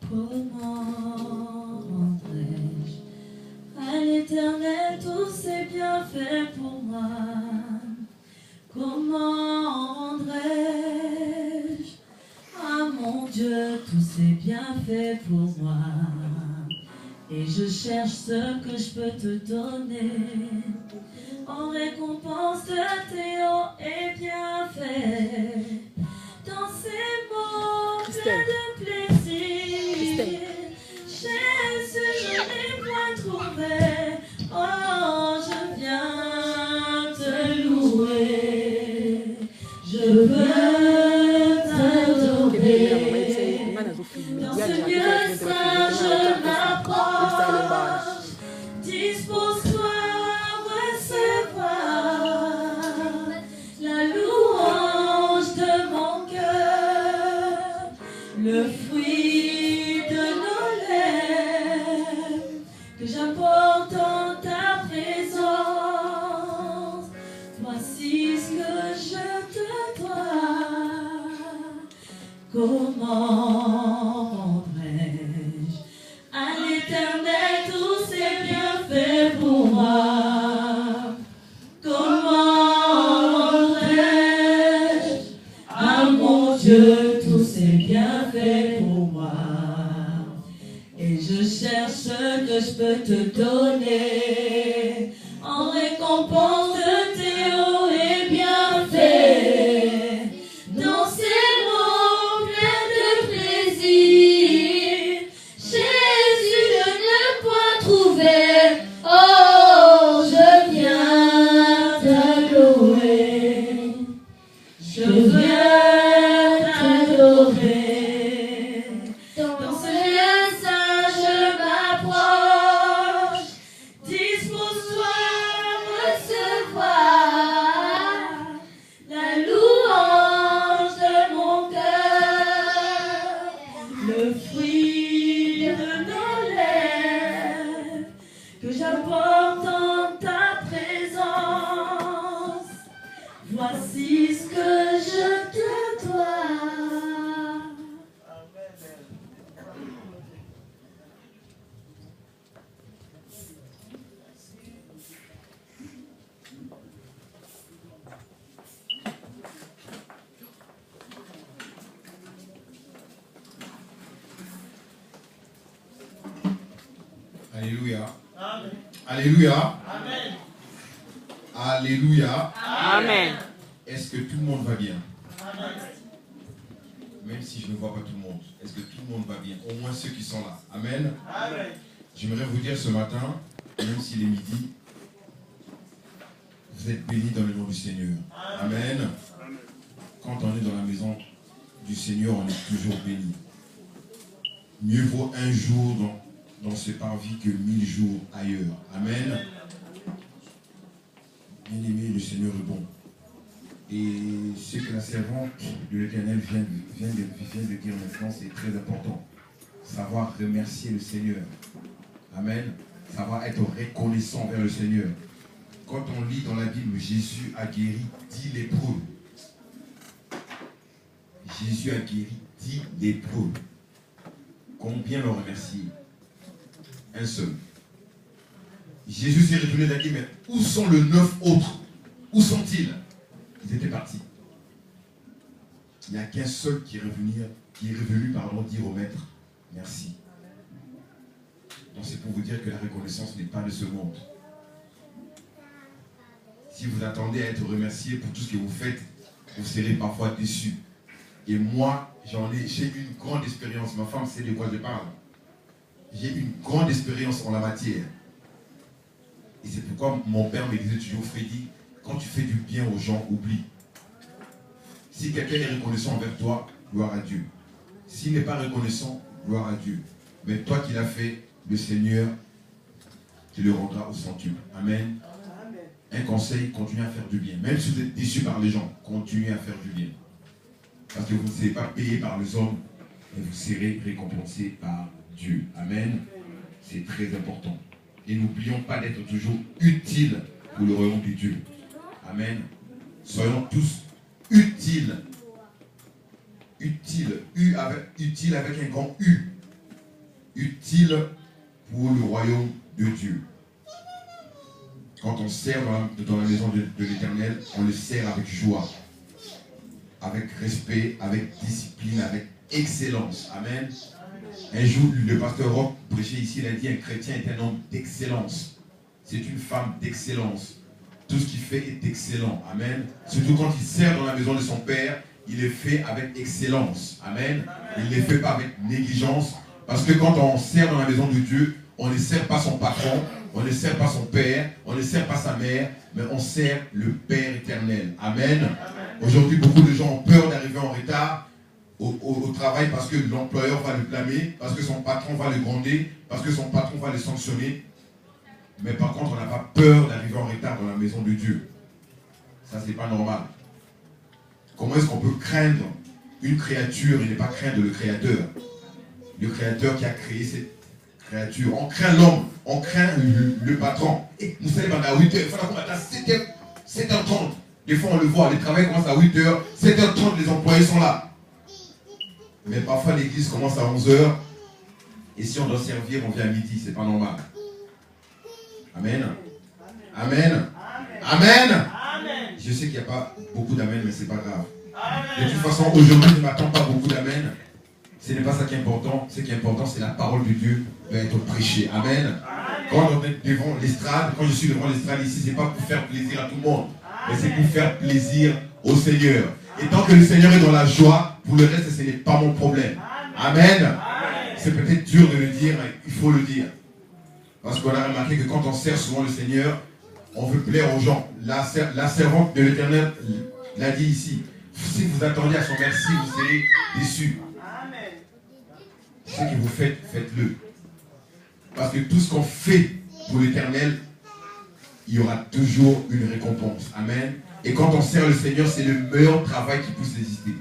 Comment rendrai-je à l'Éternel tous ses bienfaits pour moi? Comment rendrai-je à mon Dieu tous ses bienfaits pour moi? Et je cherche ce que je peux te donner en récompense de tes hauts et bienfaits. Dans ces mots pleins de plaisir, Jésus, je n'ai point trouvé. Oh, je viens te louer, je veux t'adorer. Dans ce lieu saint, je m'approche, dispose-toi à recevoir la louange de mon cœur, le fruit de nos lèvres, que j'apporte en ta présence. Voici ce que je te dois. Comment rendrai-je à l'Éternel tous ses bienfaits pour moi? Comment rendrai-je à mon Dieu tous ses bienfaits pour moi? Et je cherche ce que je peux te donner en récompense de tes hauts et bienfaits. Dans ces mots pleins de plaisir, Jésus, je n'ai point trouvé. Oh, je viens te louer, je viens t'adorer. Dans ce lieu saint, je m'approche, dispose-toi à recevoir la louange de mon cœur, le fruit de nos lèvres, que j'apporte en ta présence. Voici ce que je te dois. Alléluia. Amen. Alléluia. Amen. Alléluia. Amen. Est-ce que tout le monde va bien? Amen. Même si je ne vois pas tout le monde, est-ce que tout le monde va bien? Au moins ceux qui sont là. Amen. Amen. J'aimerais vous dire ce matin, même s'il est midi, vous êtes bénis dans le nom du Seigneur. Amen. Quand on est dans la maison du Seigneur, on est toujours béni. Mieux vaut un jour dans ce parvis que 1000 jours ailleurs. Amen. Bien-aimé, le Seigneur est bon. Et ce que la servante de l'Éternel vient de dire maintenant, c'est très important. Savoir remercier le Seigneur. Amen. Savoir être reconnaissant vers le Seigneur. Quand on lit dans la Bible, Jésus a guéri 10 lépreux. Jésus a guéri 10 lépreux. Combien le remercier? Un seul. Jésus s'est retourné d'Aki, mais où sont les 9 autres? Où sont-ils? Ils étaient partis. Il n'y a qu'un seul qui est revenu dire au maître, merci. Donc c'est pour vous dire que la reconnaissance n'est pas de ce monde. Si vous attendez à être remercié pour tout ce que vous faites, vous serez parfois déçus. Et moi, j'ai une grande expérience. Ma femme sait de quoi je parle. J'ai une grande expérience en la matière. Et c'est pourquoi mon père me disait toujours, Freddy, quand tu fais du bien aux gens, oublie. Si quelqu'un est reconnaissant envers toi, gloire à Dieu. S'il n'est pas reconnaissant, gloire à Dieu. Mais toi qui l'as fait, le Seigneur te le rendra au centuple. Amen. Un conseil, continuez à faire du bien. Même si vous êtes déçus par les gens, continuez à faire du bien. Parce que vous ne serez pas payé par les hommes, mais vous serez récompensé par Dieu. Amen. C'est très important. Et n'oublions pas d'être toujours utiles pour le royaume de Dieu. Amen. Soyons tous utiles. Utile. Utile avec un grand U. utile pour le royaume de Dieu. Quand on sert dans la maison de l'Éternel, on le sert avec joie, avec respect, avec discipline, avec excellence. Amen. Un jour, le pasteur Roch prêchait ici, il a dit un chrétien est un homme d'excellence. C'est une femme d'excellence. Tout ce qu'il fait est excellent. Amen. Surtout quand il sert dans la maison de son père, il est fait avec excellence. Amen. Il ne les fait pas avec négligence. Parce que quand on sert dans la maison de Dieu, on ne sert pas son patron, on ne sert pas son père, on ne sert pas sa mère, mais on sert le Père éternel. Amen. Aujourd'hui, beaucoup de gens ont peur d'arriver en retard au travail parce que l'employeur va le blâmer, parce que son patron va le gronder, parce que son patron va le sanctionner. Mais par contre, on n'a pas peur d'arriver en retard dans la maison de Dieu. Ça, c'est pas normal. Comment est-ce qu'on peut craindre une créature et ne pas craindre le Créateur? Le Créateur qui a créé cette créature. On craint l'homme, on craint le patron. Et nous sommes à 8h, il faut à 7h30. Des fois, on le voit, le travail commence à 8h, 7h30, les employés sont là. Mais parfois, l'église commence à 11h. Et si on doit servir, on vient à midi, c'est pas normal. Amen. Amen. Amen. Amen. Je sais qu'il n'y a pas beaucoup d'amen, mais ce n'est pas grave. Amen. De toute façon, aujourd'hui, je ne m'attends pas beaucoup d'amen. Ce n'est pas ça qui est important. Ce qui est important, c'est la parole de Dieu doit être prêchée. Amen. Amen. Quand on est devant l'estrade, quand je suis devant l'estrade ici, ce n'est pas pour faire plaisir à tout le monde, mais c'est pour faire plaisir au Seigneur. Et tant que le Seigneur est dans la joie, pour le reste, ce n'est pas mon problème. Amen. Amen. C'est peut-être dur de le dire, mais il faut le dire. Parce qu'on a remarqué que quand on sert souvent le Seigneur, on veut plaire aux gens. La servante de l'Éternel l'a dit ici. Si vous attendez à son merci, vous serez déçus. Ce que vous faites, faites-le. Parce que tout ce qu'on fait pour l'Éternel, il y aura toujours une récompense. Amen. Et quand on sert le Seigneur, c'est le meilleur travail qui puisse exister.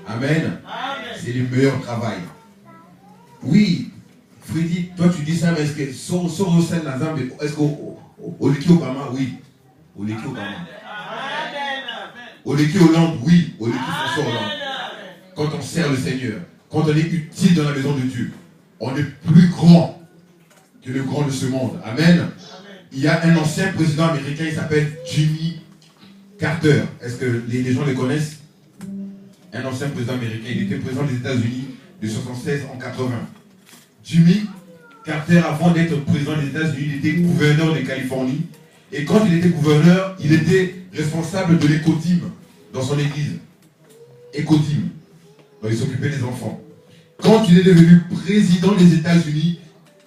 Amen. C'est le meilleur travail. Oui. Freddy, toi tu dis ça, mais est-ce que est-ce qu'au Oleki Obama, oui. Oleki Obama. Oleki Hollande, oui. Oleki François Hollande. Quand on sert le Seigneur, quand on est utile dans la maison de Dieu, on est plus grand que le grand de ce monde. Amen. Il y a un ancien président américain, il s'appelle Jimmy Carter. Est-ce que les gens le connaissent? Un ancien président américain, il était président des États-Unis de 1976 en 80. Jimmy Carter, avant d'être président des États-Unis, il était gouverneur de Californie. Et quand il était gouverneur, il était responsable de l'écoteam dans son église. Écoteam. Donc il s'occupait des enfants. Quand il est devenu président des États-Unis,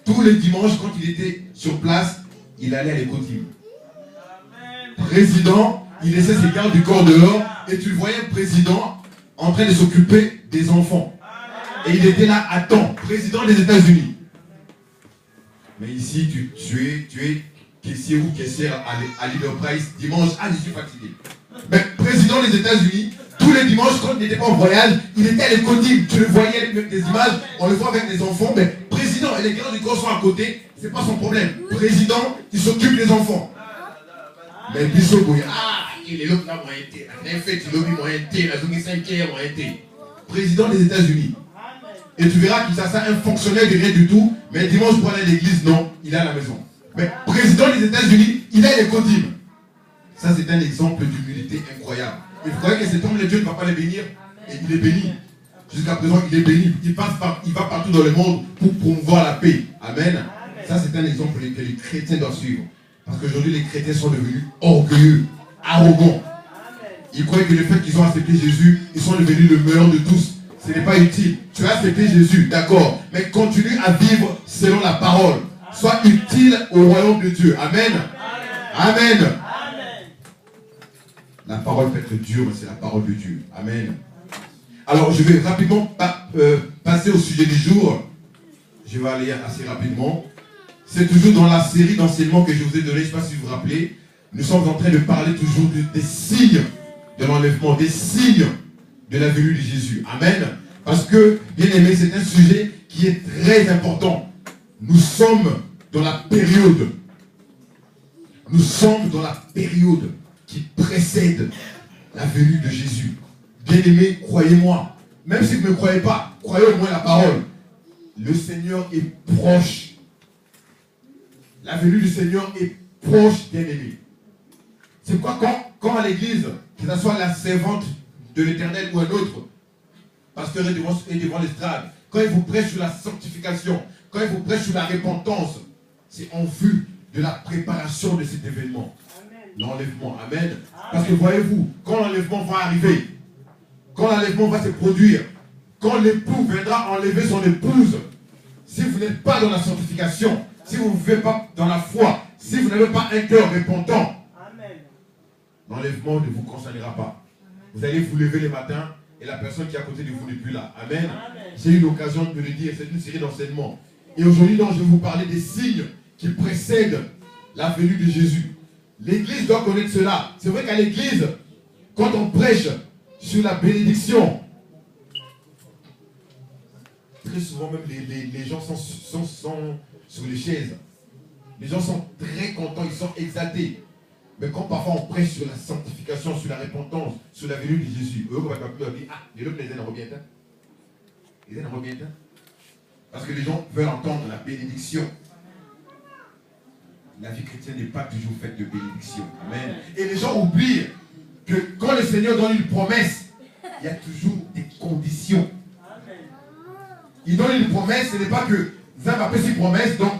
tous les dimanches, quand il était sur place, il allait à l'écoteam. Président, il laissait ses gardes du corps dehors et tu le voyais, président, en train de s'occuper des enfants. Et il était là à temps, président des États-Unis. Mais ici, tu es caissier ou caissière à Leader Price, dimanche, je suis fatigué. Mais président des États-Unis, tous les dimanches, quand il n'était pas en voyage, il était à l'écoteam. Tu le voyais avec des images, on le voit avec des enfants, mais président et les gardes du corps sont à côté, c'est pas son problème. Président, il s'occupe des enfants. Mais Bissot, il est là, moi, président des États-Unis. Et tu verras qu'il a ça un fonctionnaire de rien du tout, mais dimanche pour aller à l'église, non, il est à la maison. Mais président des États-Unis, il est à l'écoteam. Ça, c'est un exemple d'humilité incroyable. Il faut croire que cet homme, Dieu ne va pas le bénir, et il est béni. Jusqu'à présent, il est béni. Il va partout dans le monde pour promouvoir la paix. Amen. Ça, c'est un exemple que les chrétiens doivent suivre. Parce qu'aujourd'hui, les chrétiens sont devenus orgueilleux, arrogants. Ils croient que le fait qu'ils ont accepté Jésus, ils sont devenus le meilleur de tous. Ce n'est pas utile. Tu as accepté Jésus, d'accord. Mais continue à vivre selon la parole. Sois utile au royaume de Dieu. Amen. Amen. Amen. La parole peut être dure, mais c'est la parole de Dieu. Amen. Alors, je vais rapidement passer au sujet du jour. Je vais aller assez rapidement. C'est toujours dans la série d'enseignements que je vous ai donné. Je ne sais pas si vous vous rappelez. Nous sommes en train de parler toujours des signes de l'enlèvement, des signes de la venue de Jésus. Amen. Parce que, bien aimé, c'est un sujet qui est très important. Nous sommes dans la période. Nous sommes dans la période qui précède la venue de Jésus. Bien aimé, croyez-moi. Même si vous ne me croyez pas, croyez au moins la parole. Le Seigneur est proche. La venue du Seigneur est proche, bien-aimé. C'est pourquoi quand à l'église, que ce soit la servante de l'Éternel ou un autre, pasteur est devant l'estrade, quand il vous prêche sur la sanctification, quand il vous prêche sur la repentance, c'est en vue de la préparation de cet événement. L'enlèvement. Amen. Parce que voyez-vous, quand l'enlèvement va arriver, quand l'enlèvement va se produire, quand l'époux viendra enlever son épouse, si vous n'êtes pas dans la sanctification, si vous ne vivez pas dans la foi, si vous n'avez pas un cœur repentant, l'enlèvement ne vous concernera pas. Vous allez vous lever le matin et la personne qui est à côté de vous n'est plus là. Amen. J'ai eu l'occasion de le dire, c'est une série d'enseignements. Et aujourd'hui, je vais vous parler des signes qui précèdent la venue de Jésus. L'église doit connaître cela. C'est vrai qu'à l'église, quand on prêche sur la bénédiction, très souvent même les gens sont sur les chaises. Les gens sont très contents, ils sont exaltés. Mais quand parfois on prêche sur la sanctification, sur la repentance, sur la venue de Jésus, eux, on va dire, ah, les hommes les reviennent. Les reviennent. Parce que les gens veulent entendre la bénédiction. La vie chrétienne n'est pas toujours faite de bénédiction. Amen. Et les gens oublient que quand le Seigneur donne une promesse, il y a toujours des conditions. Il donne une promesse, ce n'est pas que Zab appelle une promesse, donc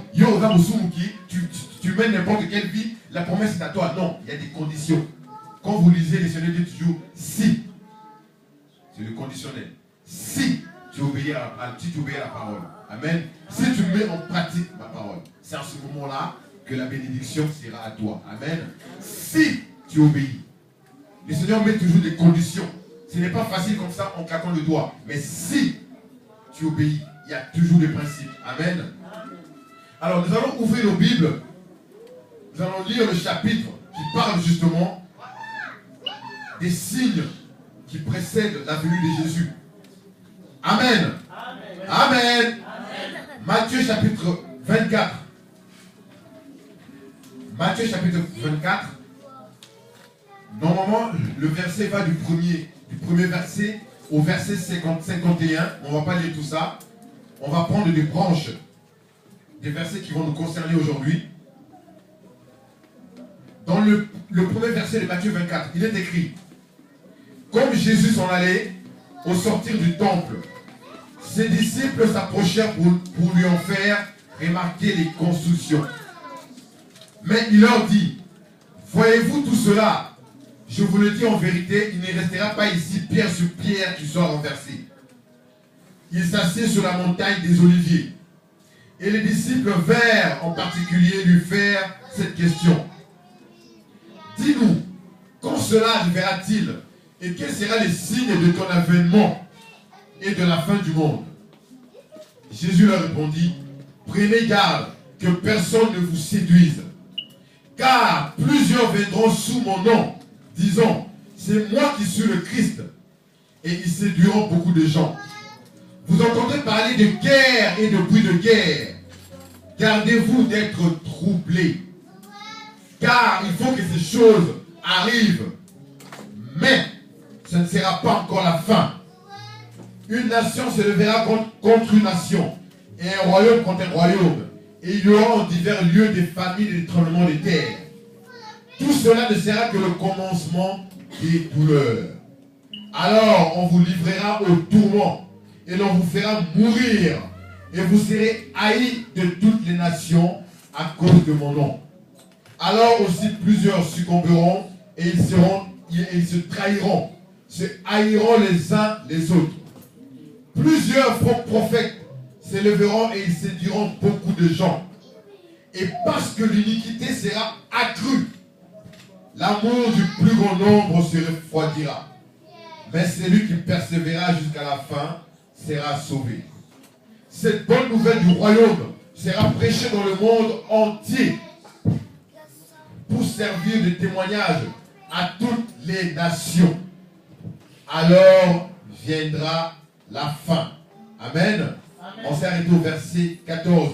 tu mènes n'importe quelle vie, la promesse est à toi. Non, il y a des conditions. Quand vous lisez, le Seigneur dit toujours si. C'est le conditionnel. Si tu obéis à la parole. Amen. Si tu mets en pratique ma parole, c'est à ce moment-là que la bénédiction sera à toi. Amen. Si tu obéis. Le Seigneur met toujours des conditions. Ce n'est pas facile comme ça en claquant le doigt. Mais si tu obéis, il y a toujours des principes. Amen. Alors nous allons ouvrir nos Bibles. Nous allons lire le chapitre qui parle justement des signes qui précèdent la venue de Jésus. Amen. Amen. Amen. Matthieu chapitre 24. Matthieu chapitre 24. Normalement, le verset va du premier verset au verset 51. On ne va pas lire tout ça. On va prendre des branches, des versets qui vont nous concerner aujourd'hui. Dans le premier verset de Matthieu 24, il est écrit: comme Jésus s'en allait au sortir du temple, ses disciples s'approchèrent pour lui en faire remarquer les constructions. Mais il leur dit: voyez-vous tout cela? Je vous le dis en vérité, il ne restera pas ici pierre sur pierre qui soit renversée. Il s'assied sur la montagne des Oliviers. Et les disciples vinrent en particulier lui faire cette question: dis-nous, quand cela arrivera-t-il? Et quel sera le signe de ton avènement et de la fin du monde? Jésus leur répondit: prenez garde que personne ne vous séduise. Car plusieurs viendront sous mon nom, disant: c'est moi qui suis le Christ. Et ils séduiront beaucoup de gens. Vous entendez parler de guerre et de bruit de guerre. Gardez-vous d'être troublés. Car il faut que ces choses arrivent. Mais ce ne sera pas encore la fin. Une nation se lèvera contre une nation, et un royaume contre un royaume. Et il y aura en divers lieux des famines et des tremblements de terre. Tout cela ne sera que le commencement des douleurs. Alors on vous livrera au tourment, et l'on vous fera mourir, et vous serez haïs de toutes les nations à cause de mon nom. Alors aussi plusieurs succomberont, et ils se trahiront, se haïront les uns les autres. Plusieurs faux prophètes s'élèveront et ils séduiront beaucoup de gens. Et parce que l'iniquité sera accrue, l'amour du plus grand nombre se refroidira. Mais celui qui persévérera jusqu'à la fin sera sauvé. Cette bonne nouvelle du royaume sera prêchée dans le monde entier pour servir de témoignage à toutes les nations. Alors viendra la fin. Amen. Amen. On s'est arrêté au verset 14.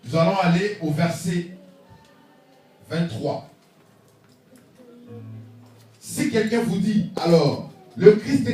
Nous allons aller au verset 23. Si quelqu'un vous dit, alors, le Christ est